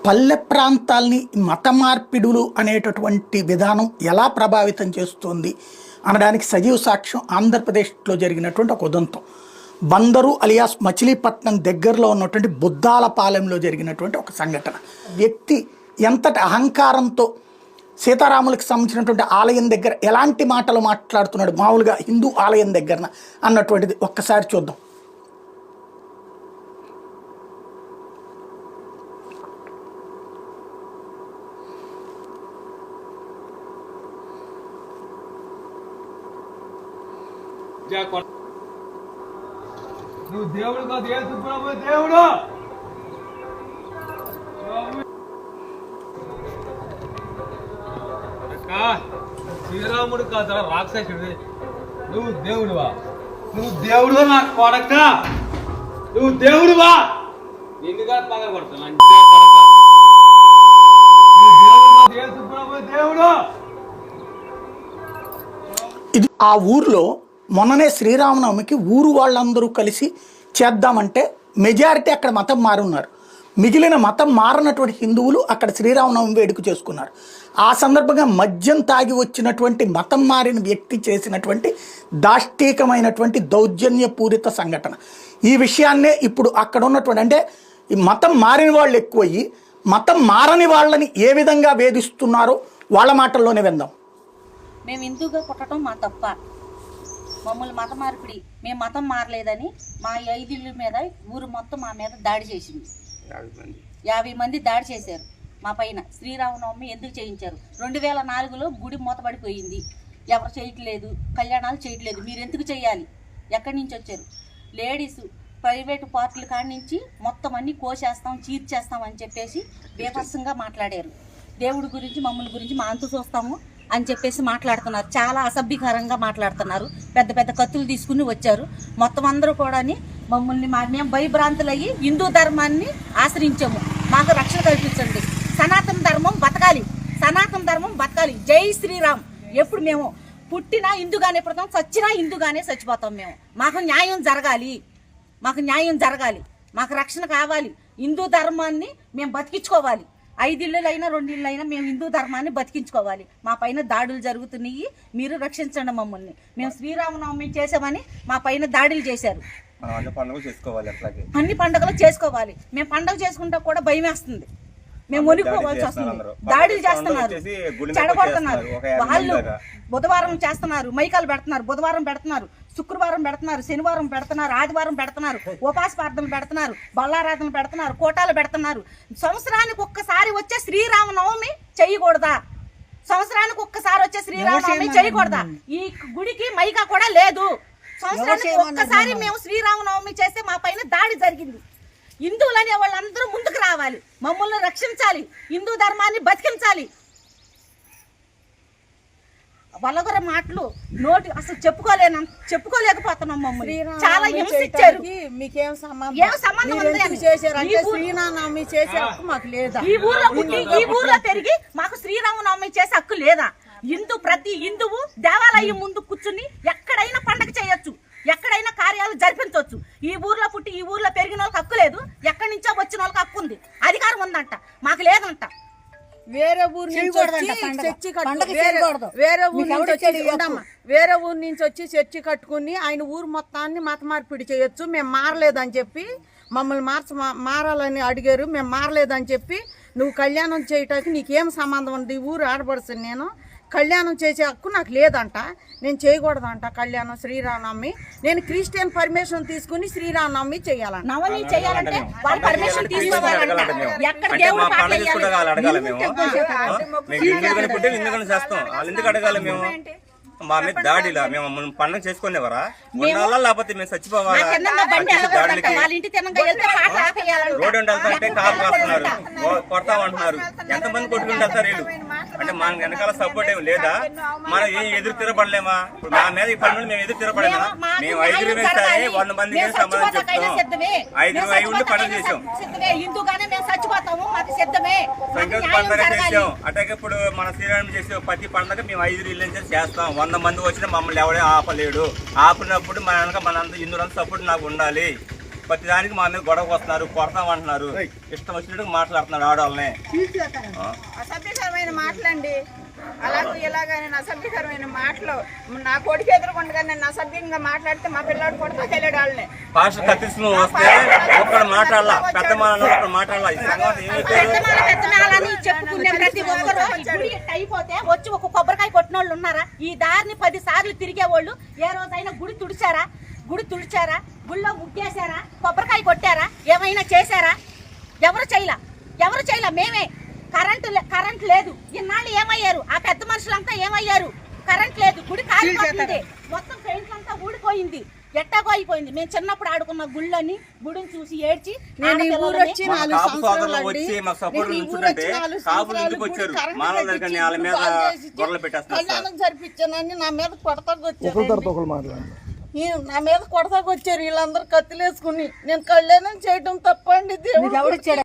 పల్లె ప్రాంతాల్ని మత మార్పిడులు అనేటటువంటి విధానం ఎలా ప్రభావితం చేస్తుంది అనడానికి సజీవ సాక్ష్యం ఆంధ్రప్రదేశ్లో జరిగినటువంటి ఒక ఉదంతం. బందరు అలియాస్ మచిలీపట్నం దగ్గరలో ఉన్నటువంటి బుద్దాలపాలెంలో జరిగినటువంటి ఒక సంఘటన. వ్యక్తి ఎంతటి అహంకారంతో సీతారాములకు సంబంధించినటువంటి ఆలయం దగ్గర ఎలాంటి మాటలు మాట్లాడుతున్నాడు, మామూలుగా హిందూ ఆలయం దగ్గర అన్నటువంటిది ఒక్కసారి చూద్దాం. నువ్వు దేవుడు కాదు, యేసు ప్రభు దేవుడు. శ్రీరాముడు కాదు, రాక్షసుడు. నువ్వు దేవుడువా? నువ్వు దేవుడు నా కొడక, నువ్వు దేవుడువా? ఎందుగా పగ కొడతాను యేసు ప్రభు దేవుడు. ఇది ఆ ఊర్లో మొన్ననే శ్రీరామనవమికి ఊరు వాళ్ళందరూ కలిసి చేద్దామంటే మెజారిటీ అక్కడ మతం మారున్నారు. మిగిలిన మతం మారినటువంటి హిందువులు అక్కడ శ్రీరామనవమి వేడుక చేసుకున్నారు. ఆ సందర్భంగా మద్యం తాగి వచ్చినటువంటి మతం మారిన వ్యక్తి చేసినటువంటి దాష్టీకమైనటువంటి దౌర్జన్యపూరిత సంఘటన. ఈ విషయాన్నే ఇప్పుడు అక్కడ ఉన్నటువంటి, అంటే ఈ మతం మారిన వాళ్ళు ఎక్కువయ్యి మతం మారని వాళ్ళని ఏ విధంగా వేధిస్తున్నారో వాళ్ళ మాటల్లోనే విందాం. మేము హిందూగా పుట్టడం మా తప్ప, మమ్మల్ని మత మార్పిడి, మేము మతం మారలేదని మా 5 ఇళ్ళ మీద ఊరు మొత్తం మా మీద దాడి చేసింది. 50 మంది దాడి చేశారు మా పైన. శ్రీరామనవమి ఎందుకు చేయించారు? 2004లో గుడి మూతపడిపోయింది, ఎవరు చేయట్లేదు, కళ్యాణాలు చేయట్లేదు, మీరు ఎందుకు చేయాలి? ఎక్కడి నుంచి వచ్చారు? లేడీస్ ప్రైవేటు పార్టీల కాడి నుంచి మొత్తం అన్ని కోసేస్తాం, చీర్చేస్తాం అని చెప్పేసి బేభత్సంగా మాట్లాడారు. దేవుడి గురించి మమ్మల్ని గురించి మా అంతు చూస్తాము అని చెప్పేసి మాట్లాడుతున్నారు. చాలా అసభ్యకరంగా మాట్లాడుతున్నారు. పెద్ద పెద్ద కత్తులు తీసుకుని వచ్చారు. మొత్తం అందరూ కూడా మమ్మల్ని మేము భయభ్రాంతులయ్యి హిందూ ధర్మాన్ని ఆశ్రయించాము. మాకు రక్షణ కల్పించండి. సనాతన ధర్మం బతకాలి, సనాతన ధర్మం బతకాలి. జై శ్రీరామ్. ఎప్పుడు మేము పుట్టినా హిందూగానే పుడతాం, చచ్చినా హిందూగానే చచ్చిపోతాం. మేము మాకు న్యాయం జరగాలి, మాకు న్యాయం జరగాలి, మాకు రక్షణ కావాలి. హిందూ ధర్మాన్ని మేము బతికించుకోవాలి. 5 ఇళ్ళైనా 2 ఇళ్ళైనా మేము హిందూ ధర్మాన్ని బతికించుకోవాలి. మా పైన దాడులు జరుగుతున్నాయి, మీరు రక్షించండి మమ్మల్ని. మేము శ్రీరామనవమి చేసామని మా పైన దాడులు చేశారు. అన్ని పండుగలు చేసుకోవాలి. మేము పండుగ చేసుకుంటా కూడా భయం వేస్తుంది. మేము వణికిపోవాల్సి వస్తుంది. దాడులు చేస్తున్నారు, చెడగొడుతున్నారు. వాళ్ళు బుధవారం చేస్తున్నారు, మైకాలు పెడుతున్నారు, బుధవారం పెడుతున్నారు, శుక్రవారం పెడుతున్నారు, శనివారం పెడుతున్నారు, ఆదివారం పెడుతున్నారు, ఉపాస ప్రార్థనలు పెడుతున్నారు, బల్లారాధనలు పెడుతున్నారు, కోటాలు పెడుతున్నారు. సంవత్సరానికి ఒక్కసారి వచ్చే శ్రీరామనవమి చేయకూడదా? సంవత్సరానికి ఒక్కసారి వచ్చే శ్రీరామనవమి చేయకూడదా? ఈ గుడికి మైకా కూడా లేదు. సంవత్సరానికి ఒక్కసారి మేము శ్రీరామనవమి చేస్తే మా పైన దాడి జరిగింది. హిందువులనే వాళ్ళందరూ ముందుకు రావాలి, మమ్మల్ని రక్షించాలి, హిందూ ధర్మాన్ని బతికించాలి. వాళ్ళ మాటలు నోటి అసలు చెప్పుకోలేకపోతున్నాం. మమ్మల్ని చాలా హింసించారు. మీకేం సంబంధం? ఏం సంబంధం ఉంది? శ్రీరామనవమి చేసే హక్కు మాకు లేదా? ఈ ఊర్లో పుట్టి ఈ ఊర్లో పెరిగి మాకు శ్రీరామనవమి చేసే హక్కు లేదా? ప్రతి హిందువు దేవాలయం ముందు కూర్చుని ఎక్కడైనా పండగ చేయొచ్చు, ఎక్కడైనా కార్యాలు జరిపించవచ్చు. ఈ ఊర్లో పుట్టి ఈ ఊర్లో పెరిగిన వాళ్ళకి హక్కు లేదు, ఎక్కడి నుంచో వచ్చిన వాళ్ళకి హక్కు ఉంది, అధికారం ఉందంట, మాకు లేదంట. వేరే ఊరు నుంచి వచ్చి చర్చి కట్టుకుని ఆయన ఊరు మొత్తాన్ని మత మార్పిడి చేయొచ్చు. మేము మారలేదని చెప్పి మమ్మల్ని మారాలని అడిగారు. మేము మారలేదని చెప్పి నువ్వు కళ్యాణం చేయటానికి నీకేం సంబంధం ఉంది? ఊరు ఆడపడుతుంది. నేను కళ్యాణం చేసే హక్కు నాకు లేదంట, నేను చేయకూడదంట కళ్యాణం శ్రీరామనవమి. నేను క్రిస్టియన్ పర్మిషన్ తీసుకుని శ్రీరామనవమి చేయాలంట. నవమి చేయాలంటే వాళ్ళ పర్మిషన్ తీసుకోవాలంట. ఎక్కడ దేవుడు మా మీద దాడిలా మేము పండుగ చేసుకునేవారా? లేకపోతే మేము చచ్చిపోవాలా? రోడ్డు ఉండాలంటే కాపు కాస్తున్నారు, కొడతామంటున్నారు. ఎంతమంది కొట్టుకుంటూ వెళ్తారు వీళ్ళు? అంటే మన వెనకాల సపోర్ట్ ఏమి లేదా? మనం ఏం ఎదురు తిరగబడలేమా? ఇప్పుడు మా మీద ఈ పనులు మేము ఎదురు తిరగబడలేమా? మేము 5 సరే 100 మందికి సంబంధం చెప్తాం. 5 ఉండి పండుగ చేసాం, సంక్రాంతి పండుగ చేసాం. అట్లాగే ఇప్పుడు మన శ్రీరామ చేసే ప్రతి పండుగ మేము 5 ఇళ్ళు చేస్తాం. 100 మంది వచ్చినా మమ్మల్ని ఎవడే ఆపలేడు. ఆపినప్పుడు మనంతా హిందువులంతా సపోర్ట్ నాకు ఉండాలి. ప్రతి దానికి మా మీద గొడవకు వస్తున్నారు, కొడతామంటున్నారు, ఇష్టం వచ్చినట్టు మాట్లాడుతున్నారు ఆడవాళ్ళని. అసభ్యకరమైన మాటలండి, అలాగే ఇలాగని అసభ్యకరమైన మాటలు. నా కొడుకు ఎదురుకుండా నేను అసభ్యంగా మాట్లాడితే మా పిల్లాడు కొడుకు వెళ్ళాడు వాళ్ళని. పాస్టర్ కత్తిస్తూ వస్తే ఒక్కడ మాట్లాడాల, పెద్ద మాట్లాడాల. చెప్పుకునే ప్రతి ఒక్కరు గుడి అయిపోతే వచ్చి ఒక కొబ్బరికాయ కొట్టిన వాళ్ళు ఉన్నారా? ఈ దారిని 10 సార్లు తిరిగే వాళ్ళు ఏ రోజైనా గుడి తుడిచారా? గుళ్ళో ముగ్గేశారా? కొబ్బరికాయ కొట్టారా? ఏమైనా చేశారా? ఎవరు చేయలా మేమే. కరెంట్ లేదు. ఇన్నాళ్ళు ఏమయ్యారు? ఆ పెద్ద మనుషులంతా ఏమయ్యారు? కరెంట్ లేదు, గుడి కాలిపోతుంది, మొత్తం పెయింట్లంతా ఊడిపోయింది, ఎట్టాగో అయిపోయింది. మేము చిన్నప్పుడు ఆడుకున్న గుళ్ళని గుడిని చూసి ఏడ్చి నేను ఈ ఊరు వచ్చి 4 సంవత్సరాలు వచ్చి మాకు సపోర్ట్ ఉంటుంటే కాపులు ఇంటికి వచ్చారు, మానవ దగ్గర వాళ్ళ మీద గొడవలు పెట్టేస్తారు. కళ్యాణం జరిపించానని నా మీద కొడతాకు వచ్చారు వీళ్ళందరూ కత్తిలేసుకుని. నేను కళ్యాణం చేయడం తప్పండి దేవుడు.